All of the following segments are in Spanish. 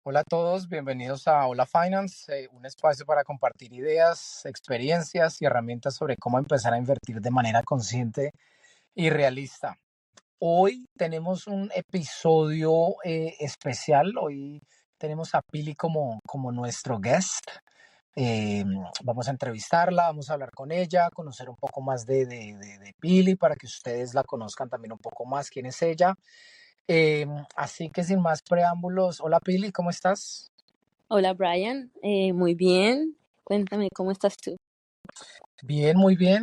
Hola a todos, bienvenidos a Hola Finance, un espacio para compartir ideas, experiencias y herramientas sobre cómo empezar a invertir de manera consciente y realista. Hoy tenemos un episodio especial. Hoy tenemos a Pili como nuestro guest. Eh, Vamos a entrevistarla, vamos a hablar con ella, conocer un poco más de Pili para que ustedes la conozcan también un poco más, quién es ella. Eh, Así que sin más preámbulos, hola Pili, ¿cómo estás? Hola Brian, muy bien. Cuéntame, ¿cómo estás tú? Bien, muy bien.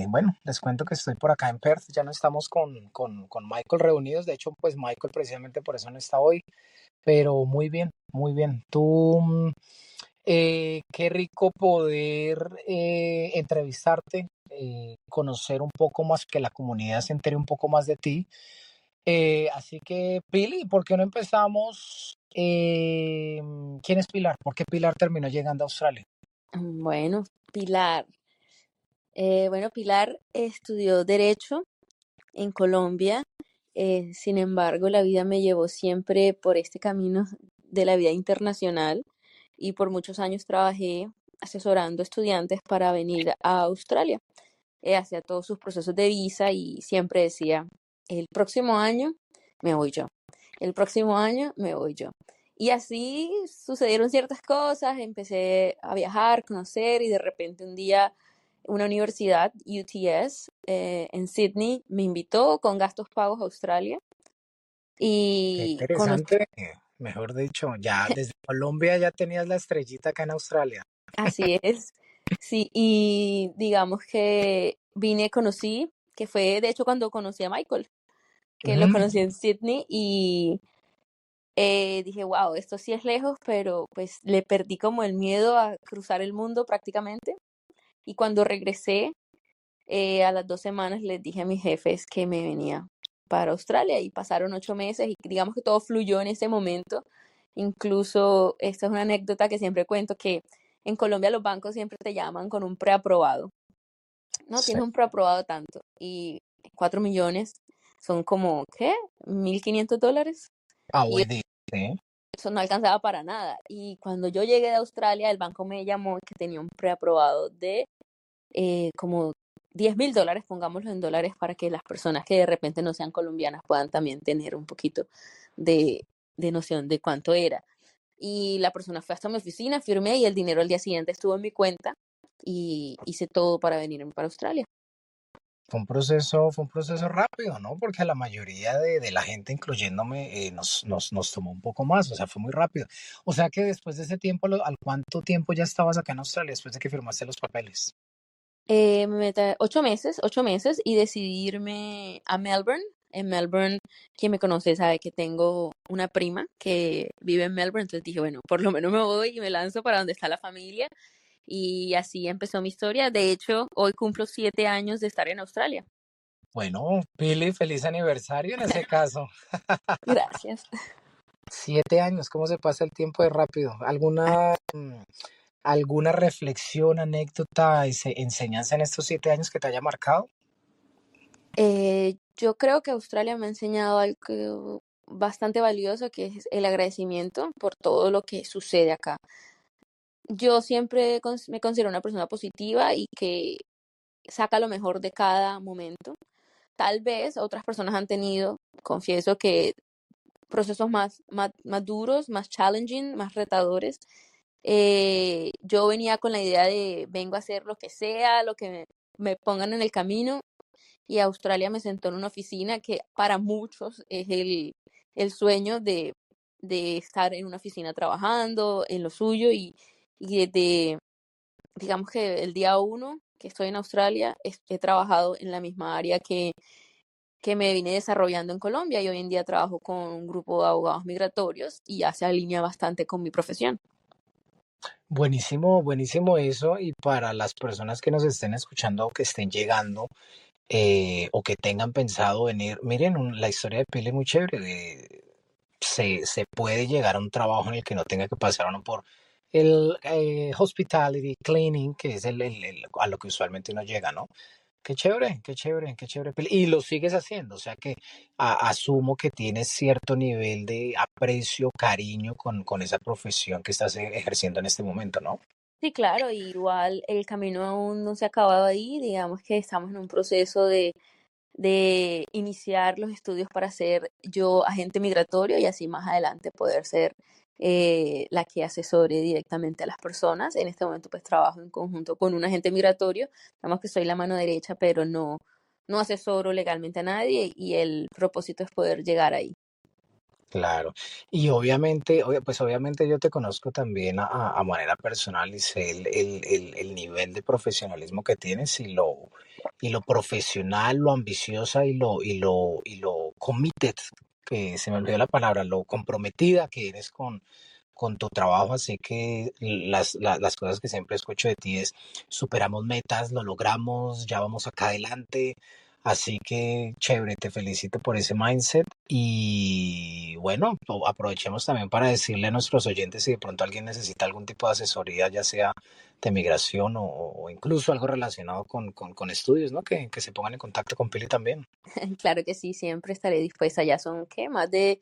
Bueno, les cuento que estoy por acá en Perth. Ya no estamos con Michael reunidos. De hecho, pues Michael precisamente por eso no está hoy. Pero muy bien, muy bien. Qué rico poder entrevistarte, conocer un poco más, que la comunidad se entere un poco más de ti. Así que, Pili, ¿por qué no empezamos? ¿Quién es Pilar? ¿Por qué Pilar terminó llegando a Australia? Bueno, Pilar. Pilar estudió Derecho en Colombia. Sin embargo, la vida me llevó siempre por este camino de la vida internacional y por muchos años trabajé asesorando estudiantes para venir a Australia. Hacía todos sus procesos de visa y siempre decía, el próximo año me voy yo, el próximo año me voy yo. Y así sucedieron ciertas cosas, empecé a viajar, conocer y de repente un día una universidad, UTS, en Sydney, me invitó con gastos pagos a Australia Qué y conocí, interesante, mejor dicho, ya desde Colombia ya tenías la estrellita acá en Australia. así es, sí, y digamos que vine, conocí, que fue de hecho cuando conocí a Michael, que lo Mm, conocí en Sydney y dije, wow, esto sí es lejos, pero pues le perdí como el miedo a cruzar el mundo prácticamente. Y cuando regresé, a las 2 semanas les dije a mis jefes que me venía para Australia y pasaron 8 meses y digamos que todo fluyó en ese momento. Incluso, esta es una anécdota que siempre cuento, que en Colombia los bancos siempre te llaman con un preaprobado. No, sí. tienes un preaprobado tanto y 4 millones son como, ¿qué? $1,500. Ah, Y buen día, sí. eso no alcanzaba para nada. Y cuando yo llegué de Australia, el banco me llamó que tenía un preaprobado de como $10,000, pongámoslo en dólares, para que las personas que de repente no sean colombianas puedan también tener un poquito de, de noción de cuánto era. Y la persona fue hasta mi oficina, firmé y el dinero al día siguiente estuvo en mi cuenta y hice todo para venirme para Australia. Fue un proceso rápido, ¿no? Porque a la mayoría de la gente, incluyéndome, nos tomó un poco más, o sea, fue muy rápido. O sea que después de ese tiempo, ¿al cuánto tiempo ya estabas acá en Australia después de que firmaste los papeles? 8 meses y decidí irme a Melbourne. En Melbourne, quien me conoce sabe que tengo una prima que vive en Melbourne, entonces dije, bueno, por lo menos me voy y me lanzo para donde está la familia. Y así empezó mi historia. De hecho, hoy cumplo 7 años de estar en Australia. Bueno, Pili, feliz aniversario en ese caso. Gracias. 7 años, ¿cómo se pasa el tiempo de rápido? ¿Alguna reflexión, anécdota, enseñanza en estos 7 años que te haya marcado? Yo creo que Australia me ha enseñado algo bastante valioso, que es el agradecimiento por todo lo que sucede acá. Yo siempre me considero una persona positiva y que saca lo mejor de cada momento. Tal vez otras personas han tenido, confieso que procesos más duros, más challenging, más retadores. Yo venía con la idea de vengo a hacer lo que sea, lo que me pongan en el camino, y Australia me sentó en una oficina que para muchos es el sueño de estar en una oficina trabajando en lo suyo y desde, digamos que el día uno que estoy en Australia, he trabajado en la misma área que me vine desarrollando en Colombia y hoy en día trabajo con un grupo de abogados migratorios y ya se alinea bastante con mi profesión. Buenísimo, buenísimo eso. Y para las personas que nos estén escuchando o que estén llegando o que tengan pensado venir, miren, la historia de Pili es muy chévere. Se puede llegar a un trabajo en el que no tenga que pasar uno por el hospitality, cleaning, que es a lo que usualmente uno llega, ¿no? Qué chévere, qué chévere, qué chévere. Y lo sigues haciendo, o sea que asumo que tienes cierto nivel de aprecio, cariño con esa profesión que estás ejerciendo en este momento, ¿no? Sí, claro, igual el camino aún no se ha acabado ahí, digamos que estamos en un proceso de iniciar los estudios para ser yo agente migratorio y así más adelante poder ser la que asesore directamente a las personas. En este momento pues trabajo en conjunto con un agente migratorio, digamos que soy la mano derecha, pero no asesoro legalmente a nadie y el propósito es poder llegar ahí. Claro. Y obviamente, pues obviamente yo te conozco también a manera personal y sé el nivel de profesionalismo que tienes y lo profesional, lo ambiciosa y lo committed, que se me olvidó la palabra, lo comprometida que eres con tu trabajo. Así que las cosas que siempre escucho de ti es, superamos metas, lo logramos, ya vamos acá adelante. Así que chévere, te felicito por ese mindset y bueno, aprovechemos también para decirle a nuestros oyentes si de pronto alguien necesita algún tipo de asesoría, ya sea de migración o incluso algo relacionado con estudios, ¿no? Que se pongan en contacto con Pili también. Claro que sí, siempre estaré dispuesta. Ya son, ¿qué? Más de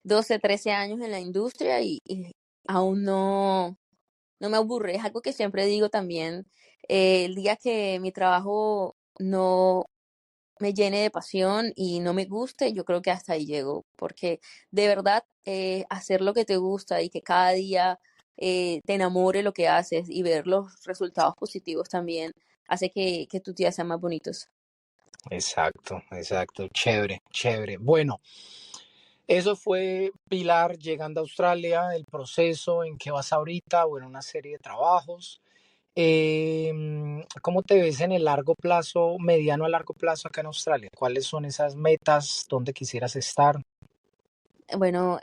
12, 13 años en la industria y aún no me aburre. Es algo que siempre digo también. El día que mi trabajo no me llene de pasión y no me guste, yo creo que hasta ahí llego, porque de verdad hacer lo que te gusta y que cada día te enamore lo que haces y ver los resultados positivos también hace que tus días sean más bonitos. Exacto, exacto, chévere, chévere. Bueno, eso fue Pilar llegando a Australia, el proceso en que vas ahorita, bueno, una serie de trabajos. ¿Cómo te ves en el largo plazo, mediano a largo plazo acá en Australia? ¿Cuáles son esas metas? ¿Dónde quisieras estar? Bueno,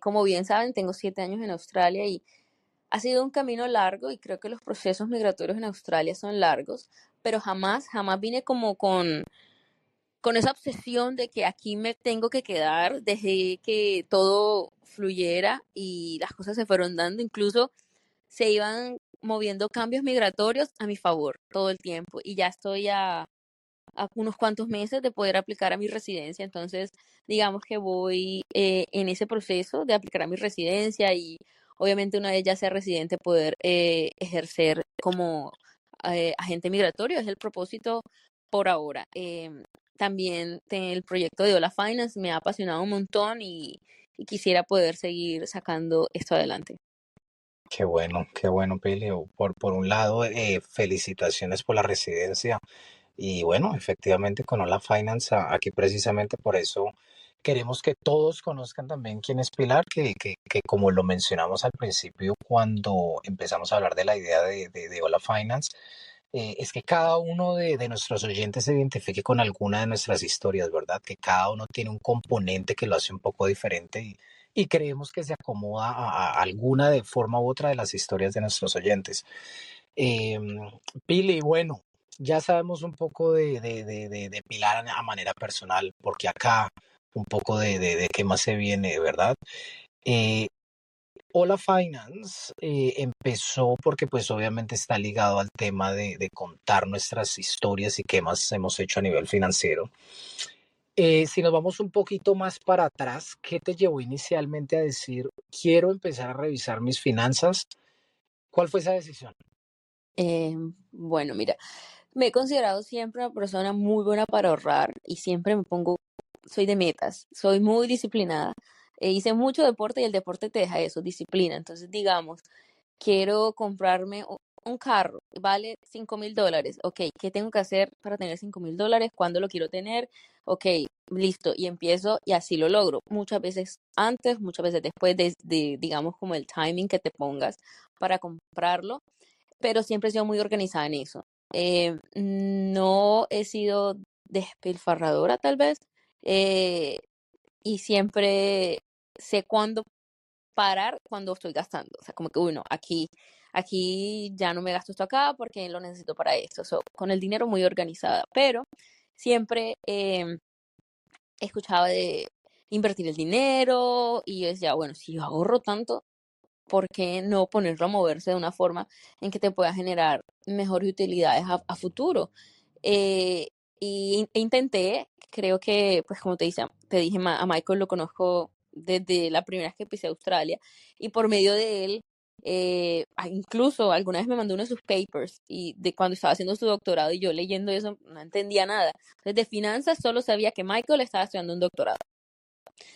como bien saben, tengo 7 años en Australia y ha sido un camino largo y creo que los procesos migratorios en Australia son largos, pero jamás vine como con esa obsesión de que aquí me tengo que quedar. Dejé que todo fluyera y las cosas se fueron dando, incluso se iban moviendo cambios migratorios a mi favor todo el tiempo y ya estoy a unos cuantos meses de poder aplicar a mi residencia. Entonces, digamos que voy en ese proceso de aplicar a mi residencia y obviamente una vez ya sea residente poder ejercer como agente migratorio. Es el propósito por ahora. También el proyecto de Hola Finance me ha apasionado un montón y quisiera poder seguir sacando esto adelante. Qué bueno, Pili. Por un lado, felicitaciones por la residencia. Y bueno, efectivamente con Hola Finance, aquí precisamente por eso queremos que todos conozcan también quién es Pilar, que como lo mencionamos al principio cuando empezamos a hablar de la idea de Hola Finance, es que cada uno de nuestros oyentes se identifique con alguna de nuestras historias, ¿verdad? Que cada uno tiene un componente que lo hace un poco diferente y creemos que se acomoda a alguna de forma u otra de las historias de nuestros oyentes. Eh, Pili, bueno, ya sabemos un poco de Pilar a manera personal, porque acá un poco de qué más se viene, ¿verdad? Eh, Hola Finance empezó porque pues obviamente está ligado al tema de contar nuestras historias y qué más hemos hecho a nivel financiero. Si nos vamos un poquito más para atrás, ¿qué te llevó inicialmente a decir, quiero empezar a revisar mis finanzas? ¿Cuál fue esa decisión? Bueno, mira, me he considerado siempre una persona muy buena para ahorrar y siempre me pongo, soy de metas, soy muy disciplinada. Hice mucho deporte y el deporte te deja eso, disciplina. Entonces, digamos, quiero comprarme un carro, vale $5,000. Ok, ¿qué tengo que hacer para tener $5,000? ¿Cuándo lo quiero tener? Ok, listo, y empiezo y así lo logro. Muchas veces antes, muchas veces después digamos, como el timing que te pongas para comprarlo, pero siempre he sido muy organizada en eso. No he sido despilfarradora, tal vez, eh, y siempre sé cuándo parar cuando estoy gastando. O sea, como que, bueno, aquí ya no me gasto esto acá porque lo necesito para esto. So, con el dinero muy organizada, pero siempre escuchaba de invertir el dinero y yo decía, bueno, si yo ahorro tanto, ¿por qué no ponerlo a moverse de una forma en que te pueda generar mejores utilidades a futuro? Eh, intenté, creo que, pues como te dije, a Michael lo conozco desde la primera vez que pisé Australia y por medio de él, incluso alguna vez me mandó uno de sus papers y de cuando estaba haciendo su doctorado y yo leyendo eso no entendía nada. Entonces de finanzas solo sabía que Michael estaba estudiando un doctorado.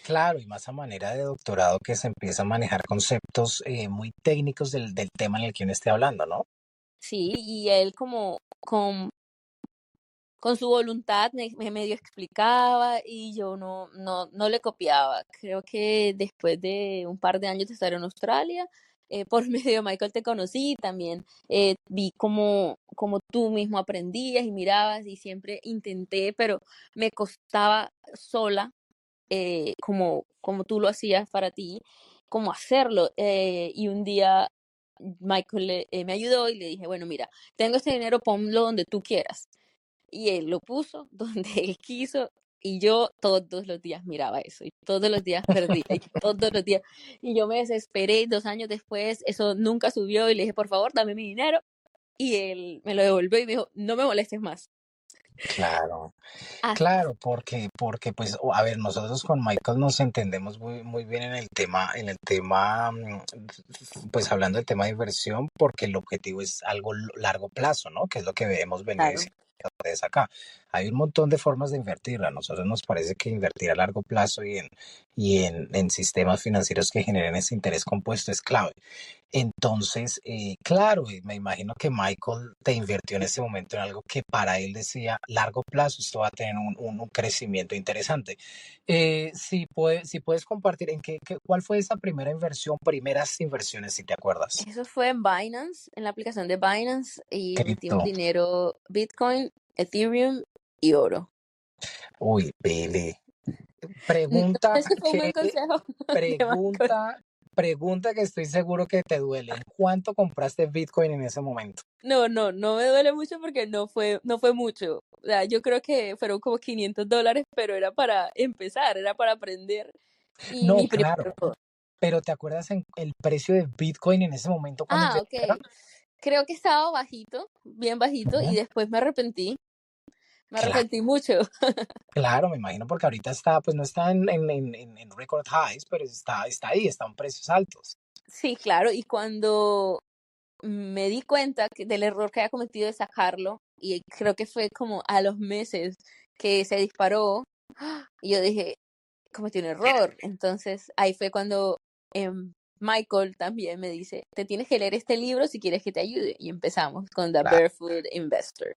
Claro, y más a manera de doctorado que se empieza a manejar conceptos muy técnicos del tema en el que uno esté hablando, ¿no? Sí, y él como con su voluntad me medio explicaba y yo no le copiaba. Creo que después de un par de años de estar en Australia, por medio de Michael te conocí también, vi cómo tú mismo aprendías y mirabas y siempre intenté, pero me costaba sola, como tú lo hacías para ti, cómo hacerlo. Y un día Michael me ayudó y le dije, bueno, mira, tengo este dinero, ponlo donde tú quieras y él lo puso donde él quiso y yo todos los días miraba eso y todos los días perdía y todos los días y yo me desesperé y 2 años después eso nunca subió y le dije por favor dame mi dinero y él me lo devolvió y me dijo no me molestes más. Claro. Ah, Claro, porque pues, a ver, nosotros con Michael nos entendemos muy bien en el tema, pues hablando del tema de inversión, porque el objetivo es algo largo plazo, ¿no? Que es lo que hemos venido claro. diciendo ustedes acá. Hay un montón de formas de invertir. A nosotros nos parece que invertir a largo plazo y en sistemas financieros que generen ese interés compuesto es clave. Entonces, claro, y me imagino que Michael te invirtió en ese momento en algo que para él decía largo plazo, esto va a tener un crecimiento interesante. Si puedes compartir cuál fue esa primera inversión, primeras inversiones, si te acuerdas. Eso fue en Binance, en la aplicación de Binance y metimos Cripto. dinero Bitcoin, Ethereum y oro. Uy, Pele. No, Pregunta ese fue un buen que, consejo de Michael. pregunta, pregunta que estoy seguro que te duele. ¿En cuánto compraste Bitcoin en ese momento? No me duele mucho porque no fue mucho. O sea, yo creo que fueron como $500, pero era para empezar, era para aprender. Y No, mi primer claro. error. Pero ¿te acuerdas en el precio de Bitcoin en ese momento cuando Ah, ingresaron? ok. Creo que estaba bajito, bien bajito, y Ujú. después me arrepentí. Me Claro, arrepentí mucho. claro, me imagino porque ahorita está, pues no está en record highs, pero está ahí, está en precios altos. Sí, claro, y cuando me di cuenta del error que había cometido de sacarlo, y creo que fue como a los meses que se disparó, y yo dije, cometí un error. Entonces ahí fue cuando Michael también me dice, te tienes que leer este libro si quieres que te ayude. Y empezamos con The Claro. Barefoot Investor.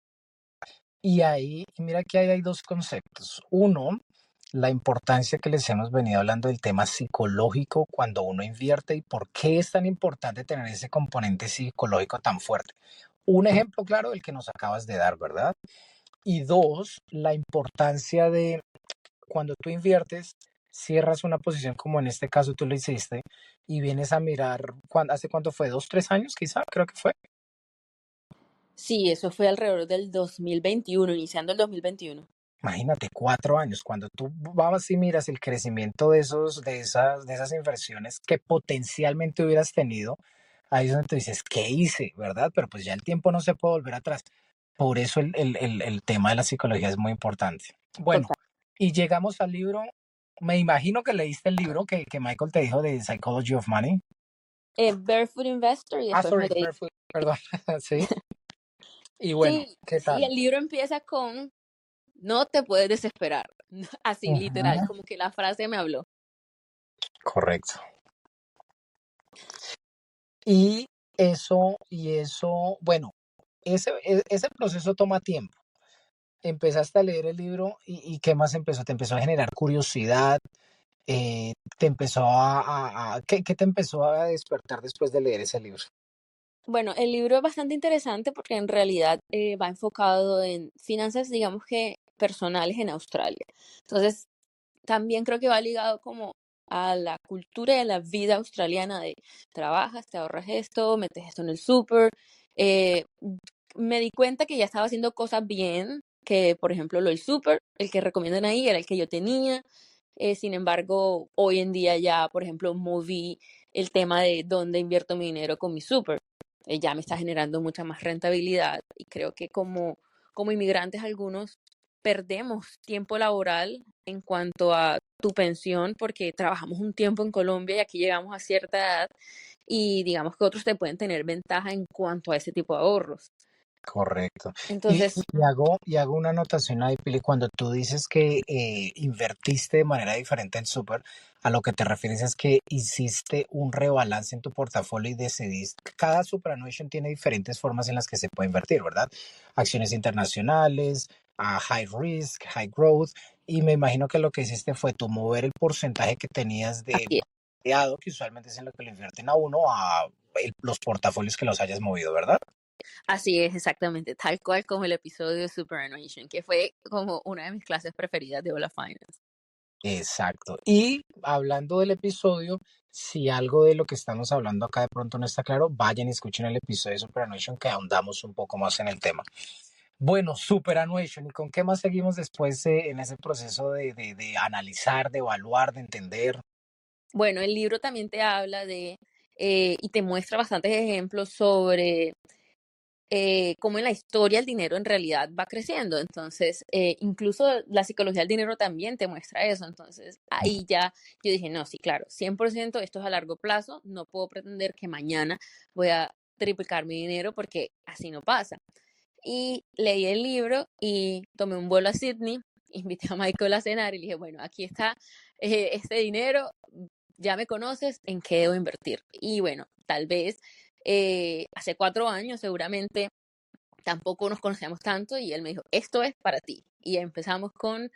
Y ahí, y mira que ahí hay dos conceptos. Uno, la importancia que les hemos venido hablando del tema psicológico cuando uno invierte y por qué es tan importante tener ese componente psicológico tan fuerte. Un ejemplo claro, el que nos acabas de dar, ¿verdad? Y dos, la importancia de cuando tú inviertes, cierras una posición como en este caso tú lo hiciste y vienes a mirar, ¿hace cuánto fue? ¿2, 3 años quizá? Creo que fue. Sí, eso fue alrededor del 2021, iniciando el 2021. Imagínate, 4 años. Cuando tú vas y miras el crecimiento de esas inversiones que potencialmente hubieras tenido, ahí es donde tú dices, ¿qué hice? ¿Verdad? Pero pues ya el tiempo no se puede volver atrás. Por eso el tema de la psicología es muy importante. Bueno, Total. y llegamos al libro. Me imagino que leíste el libro que Michael te dijo de Psychology of Money. Barefoot Investor y después me Sorry, leí. Barefoot, perdón. Sí. Y bueno, Sí, ¿qué y tal? el libro empieza con, no te puedes desesperar. Así, literal, Ujú. como que la frase me habló. Correcto. Y eso, bueno, ese proceso toma tiempo. Empezaste a leer el libro y ¿qué más empezó? Te empezó a generar curiosidad, te empezó ¿qué te empezó a despertar después de leer ese libro? Bueno, el libro es bastante interesante porque en realidad va enfocado en finanzas, digamos que personales en Australia. Entonces, también creo que va ligado como a la cultura y a la vida australiana de trabajas, te ahorras esto, metes esto en el súper. Eh, Me di cuenta que ya estaba haciendo cosas bien, que por ejemplo lo del súper, el que recomiendan ahí era el que yo tenía. Sin embargo, hoy en día ya, por ejemplo, moví el tema de dónde invierto mi dinero con mi súper. Ya me está generando mucha más rentabilidad y creo que como como inmigrantes algunos perdemos tiempo laboral en cuanto a tu pensión porque trabajamos un tiempo en Colombia y aquí llegamos a cierta edad y digamos que otros te pueden tener ventaja en cuanto a ese tipo de ahorros. Correcto. Y, Entonces, y hago una anotación ahí, Pili, cuando tú dices que invertiste de manera diferente en Super, a lo que te refieres es que hiciste un rebalance en tu portafolio y decidiste, cada superannuation tiene diferentes formas en las que se puede invertir, ¿verdad? Acciones internacionales, a high risk, high growth, y me imagino que lo que hiciste fue tú mover el porcentaje que tenías de así es, balanceado, que usualmente es en lo que lo invierten a uno, a los portafolios que los hayas movido, ¿verdad? así es exactamente, tal cual como el episodio de Superannuation, que fue como una de mis clases preferidas de Hola Finance. Exacto. Y hablando del episodio, si algo de lo que estamos hablando acá de pronto no está claro, vayan y escuchen el episodio de Superannuation que ahondamos un poco más en el tema. Bueno, Superannuation, ¿y con qué más seguimos después en ese proceso de analizar, de evaluar, de entender? Bueno, el libro también te habla de y te muestra bastantes ejemplos sobre cómo en la historia el dinero en realidad va creciendo. Entonces, incluso la psicología del dinero también te muestra eso. Entonces, ahí ya yo dije, no, sí, claro, 100% esto es a largo plazo. No puedo pretender que mañana voy a triplicar mi dinero porque así no pasa. Y leí el libro y tomé un vuelo a Sydney, invité a Michael a cenar y le dije, bueno, aquí está este dinero, ya me conoces, ¿en qué debo invertir? Y bueno, tal vez hace 4 años seguramente tampoco nos conocíamos tanto y él me dijo, esto es para ti. Y empezamos con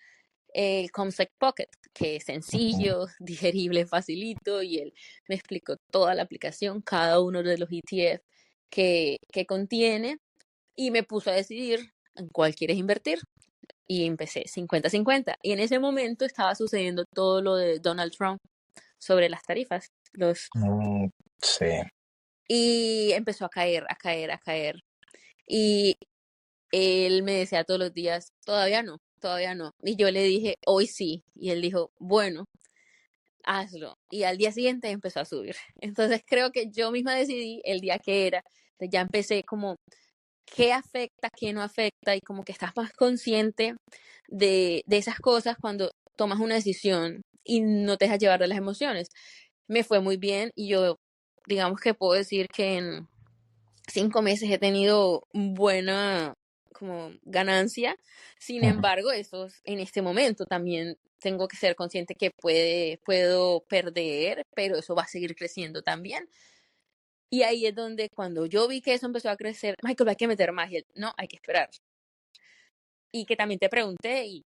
el Comsec Pocket, que es sencillo, digerible, facilito, y él me explicó toda la aplicación, cada uno de los ETF que contiene, y me puso a decidir en cuál quieres invertir. Y empecé 50-50. Y en ese momento estaba sucediendo todo lo de Donald Trump sobre las tarifas. Mm, sí. Y empezó a caer, a caer, a caer. Y él me decía todos los días, todavía no, todavía no. Y yo le dije, hoy sí. Y él dijo, bueno, hazlo. Y al día siguiente empezó a subir. Entonces creo que yo misma decidí el día que era. Entonces ya empecé como qué afecta, qué no afecta y como que estás más consciente de esas cosas cuando tomas una decisión y no te dejas llevar de las emociones. Me fue muy bien y yo digamos que puedo decir que en 5 meses he tenido buena como ganancia. Sin Ujú. embargo, en este momento también tengo que ser consciente que puedo perder, pero eso va a seguir creciendo también. Y ahí es donde cuando yo vi que eso empezó a crecer, Michael, hay que meter más. Y él, no, hay que esperar. Y que también te pregunté y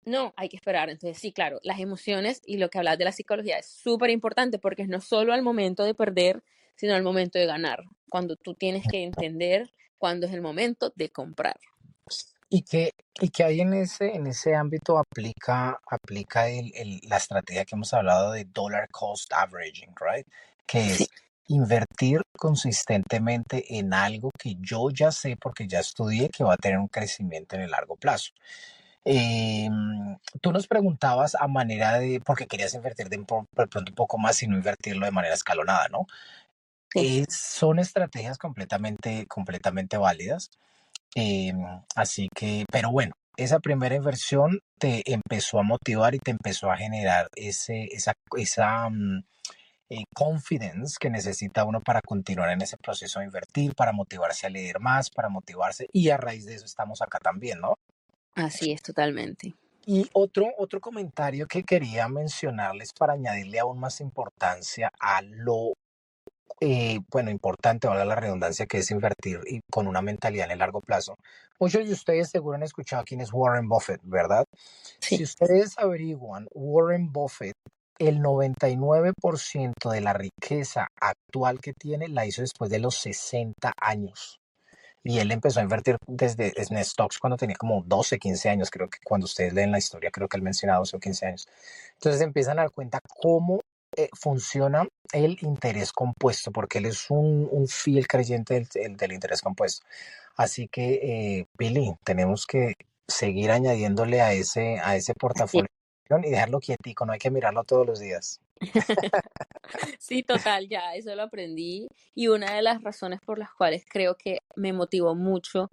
no, hay que esperar. Entonces, sí, claro, las emociones y lo que hablas de la psicología es súper importante porque no solo al momento de perder, sino al momento de ganar. Cuando tú tienes que entender cuándo es el momento de comprar. Y que ahí en ese ámbito aplica la estrategia que hemos hablado de dollar cost averaging, right? Que Sí, es invertir consistentemente en algo que yo ya sé porque ya estudié que va a tener un crecimiento en el largo plazo. Eh, Tú nos preguntabas a manera de, porque querías invertir de pronto un poco más y no invertirlo de manera escalonada, ¿no? sí, Son estrategias completamente válidas. Eh, Así que, pero bueno, esa primera inversión te empezó a motivar y te empezó a generar esa confidence que necesita uno para continuar en ese proceso de invertir, para motivarse a leer más, para motivarse, y a raíz de eso estamos acá también, ¿no? así es totalmente. Y otro comentario que quería mencionarles para añadirle aún más importancia a lo bueno, importante, valga la redundancia, que es invertir y con una mentalidad en el largo plazo. Muchos de ustedes seguro han escuchado quién es Warren Buffett, ¿verdad? Si Sí, ustedes averiguan, Warren Buffett, el 99% de la riqueza actual que tiene la hizo después de los 60 años. Y él empezó a invertir desde en stocks cuando tenía como 12, 15 años, creo que cuando ustedes leen la historia, creo que él menciona 12 o 15 años. Entonces empiezan a dar cuenta cómo funciona el interés compuesto, porque él es un fiel creyente del interés compuesto. Así que, Billy, tenemos que seguir añadiéndole a ese así portafolio y dejarlo quietico, no hay que mirarlo todos los días. Sí, total, ya eso lo aprendí y una de las razones por las cuales creo que me motivó mucho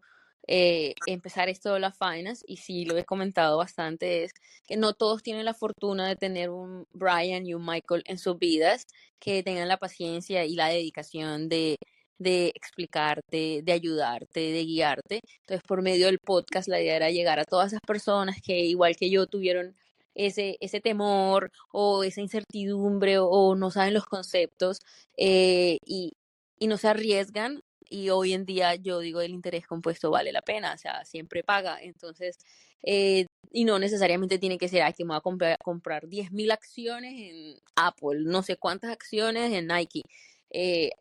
empezar esto de la finance, y sí lo he comentado bastante, es que no todos tienen la fortuna de tener un Brian y un Michael en sus vidas, que tengan la paciencia y la dedicación de explicarte, de ayudarte, de guiarte. Entonces, por medio del podcast, la idea era llegar a todas esas personas que, igual que yo, tuvieron ese temor o esa incertidumbre o no saben los conceptos, y no se arriesgan. Y hoy en día yo digo, el interés compuesto vale la pena, o sea, siempre paga. Entonces, y no necesariamente tiene que ser, que me voy a comprar 10.000 acciones en Apple, no sé cuántas acciones en Nike.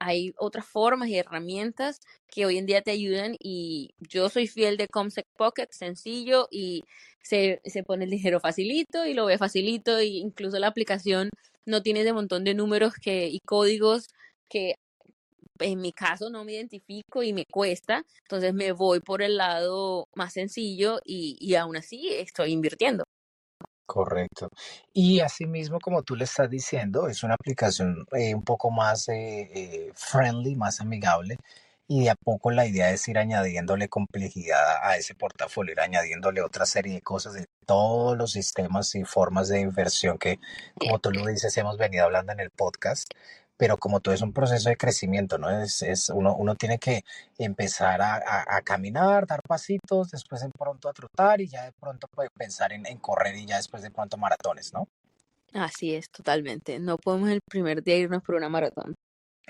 Hay otras formas y herramientas que hoy en día te ayudan, y yo soy fiel de Comsec Pocket, sencillo, y se pone el dinero facilito y lo ve facilito, e incluso la aplicación no tiene ese montón de números y códigos que en mi caso no me identifico y me cuesta, entonces me voy por el lado más sencillo, y aún así estoy invirtiendo. Correcto. Y asimismo, como tú le estás diciendo, es una aplicación un poco más friendly, más amigable. Y de a poco la idea es ir añadiéndole complejidad a ese portafolio, ir añadiéndole otra serie de cosas de todos los sistemas y formas de inversión que, como tú lo dices, hemos venido hablando en el podcast. Pero como todo es un proceso de crecimiento, ¿no? Uno tiene que empezar a caminar, dar pasitos, después de pronto a trotar y ya de pronto puede pensar en correr y ya después de pronto maratones, ¿no? Así es, totalmente. No podemos el primer día irnos por una maratón.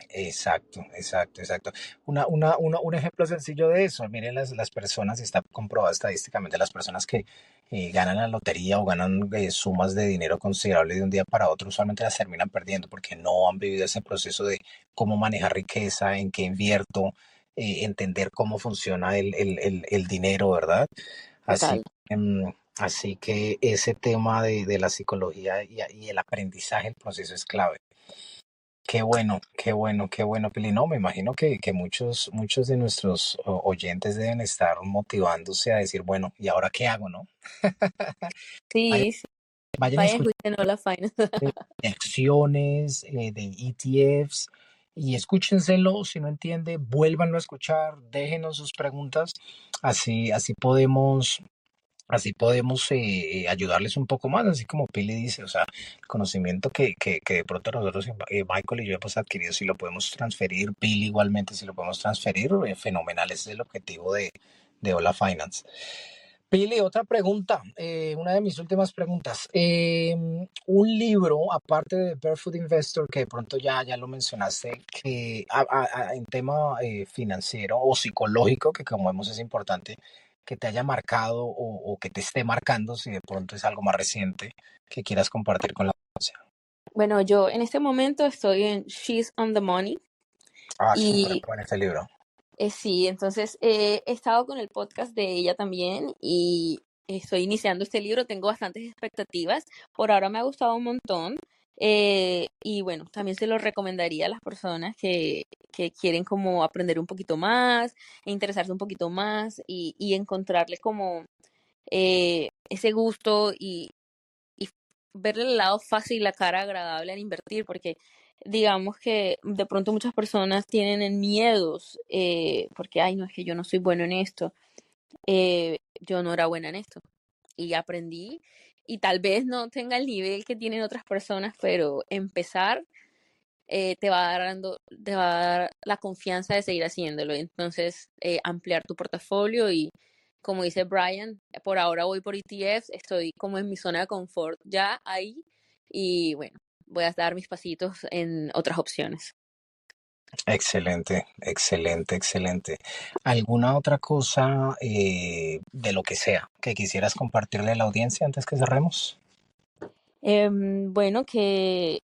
Exacto, exacto, exacto. Un ejemplo sencillo de eso, miren las personas, y está comprobado estadísticamente, las personas que ganan la lotería o ganan sumas de dinero considerable de un día para otro, usualmente las terminan perdiendo porque no han vivido ese proceso de cómo manejar riqueza, en qué invierto, entender cómo funciona el dinero, ¿verdad? Así, Total. así que ese tema de la psicología y el aprendizaje, el proceso es clave. Qué bueno, qué bueno, qué bueno, Pili. No, me imagino que muchos de nuestros oyentes deben estar motivándose a decir, bueno, ¿y ahora qué hago, no? Vayan, Sí, sí. vayan y Vayan, escuchen escuchen la Finance. de acciones, de ETFs, y escúchenselo. Si no entiende, vuélvanlo a escuchar, déjenos sus preguntas. Así podemos ayudarles un poco más, así como Pili dice, o sea, el conocimiento que de pronto nosotros, Michael y yo hemos adquirido, si lo podemos transferir, Pili igualmente, si lo podemos transferir, fenomenal, ese es el objetivo de Hola Finance. Pili, otra pregunta, una de mis últimas preguntas. Un libro, aparte de Barefoot Investor, que de pronto ya lo mencionaste, que en tema financiero o psicológico, que como vemos es importante, que te haya marcado o que te esté marcando, si de pronto es algo más reciente que quieras compartir con la audiencia. Bueno, yo en este momento estoy en She's on the Money, Ah, súper y bueno este libro. sí, entonces he estado con el podcast de ella también, y estoy iniciando este libro, tengo bastantes expectativas, por ahora me ha gustado un montón, y bueno, también se lo recomendaría a las personas que quieren como aprender un poquito más, e interesarse un poquito más, y encontrarle como ese gusto, y verle el lado fácil, la cara agradable al invertir, porque digamos que de pronto muchas personas tienen miedos, porque, ay, no, es que yo no soy bueno en esto, yo no era buena en esto, y aprendí, y tal vez no tenga el nivel que tienen otras personas, pero empezar te va a dar la confianza de seguir haciéndolo. Entonces, ampliar tu portafolio, y como dice Brian, por ahora voy por ETFs, estoy como en mi zona de confort ya ahí, y bueno, voy a dar mis pasitos en otras opciones. Excelente, excelente, excelente. ¿Alguna otra cosa de lo que sea que quisieras compartirle a la audiencia antes que cerremos? Bueno, que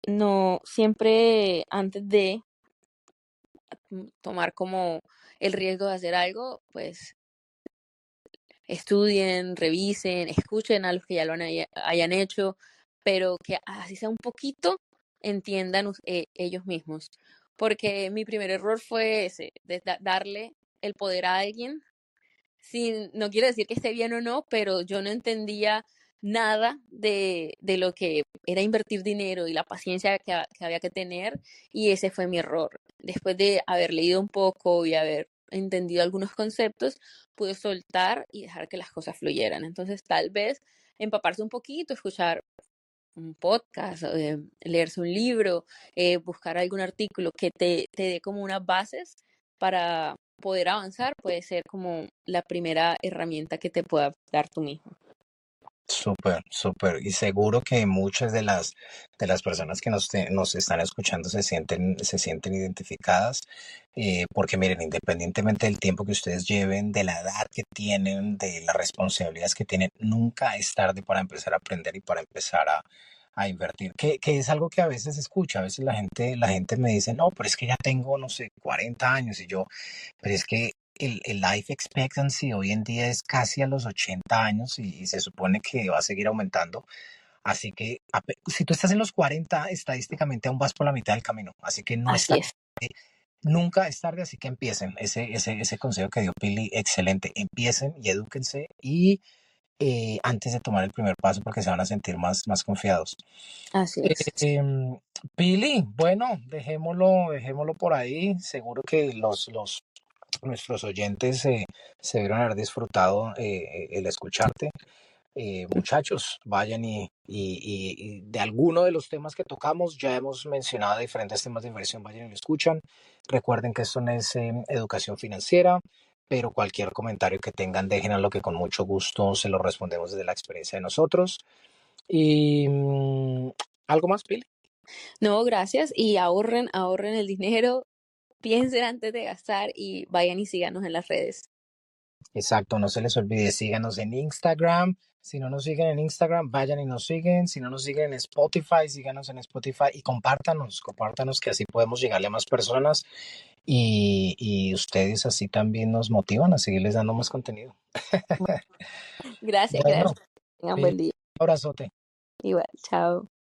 no siempre antes de tomar como el riesgo de hacer algo, pues estudien, revisen, escuchen a los que ya lo hayan hecho, pero que así sea un poquito, entiendan ellos mismos. Porque mi primer error fue ese, de darle el poder a alguien, no quiere decir que esté bien o no, pero yo no entendía nada de lo que era invertir dinero y la paciencia que había que tener, y ese fue mi error. Después de haber leído un poco y haber entendido algunos conceptos, pude soltar y dejar que las cosas fluyeran. Entonces, tal vez empaparse un poquito, escuchar un podcast, leerse un libro, buscar algún artículo que te dé como unas bases para poder avanzar, puede ser como la primera herramienta que te pueda dar tú mismo. Súper, súper. Y seguro que muchas de las personas que nos están escuchando se sienten identificadas, porque miren, independientemente del tiempo que ustedes lleven, de la edad que tienen, de las responsabilidades que tienen, nunca es tarde para empezar a aprender y para empezar a invertir, que es algo que a veces se escucha. A veces la gente me dice, no, pero es que ya tengo, no sé, 40 años y yo, pero es que el life expectancy hoy en día es casi a los 80 años y se supone que va a seguir aumentando. Así que si tú estás en los 40, estadísticamente aún vas por la mitad del camino. Así que no es Así tarde, es, nunca es tarde, así que empiecen. Ese consejo que dio Pili, excelente. Empiecen y edúquense y antes de tomar el primer paso porque se van a sentir más confiados. así Eh, es. em, Pili, bueno, dejémoslo por ahí. Seguro que nuestros oyentes se debieron haber disfrutado el escucharte. Muchachos, vayan y de alguno de los temas que tocamos, ya hemos mencionado diferentes temas de inversión, vayan y lo escuchan. Recuerden que esto no es educación financiera, pero cualquier comentario que tengan, déjenlo que con mucho gusto se lo respondemos desde la experiencia de nosotros. Y algo más, Pili. No, gracias y ahorren el dinero, piensen antes de gastar y vayan y síganos en las redes. Exacto, no se les olvide, síganos en Instagram. Si no nos siguen en Instagram, vayan y nos siguen. Si no nos siguen en Spotify, síganos en Spotify y compártanos que así podemos llegarle a más personas y ustedes así también nos motivan a seguirles dando más contenido. Gracias, Bueno, gracias. Tengan Pili, buen día. un abrazote. Igual, chao.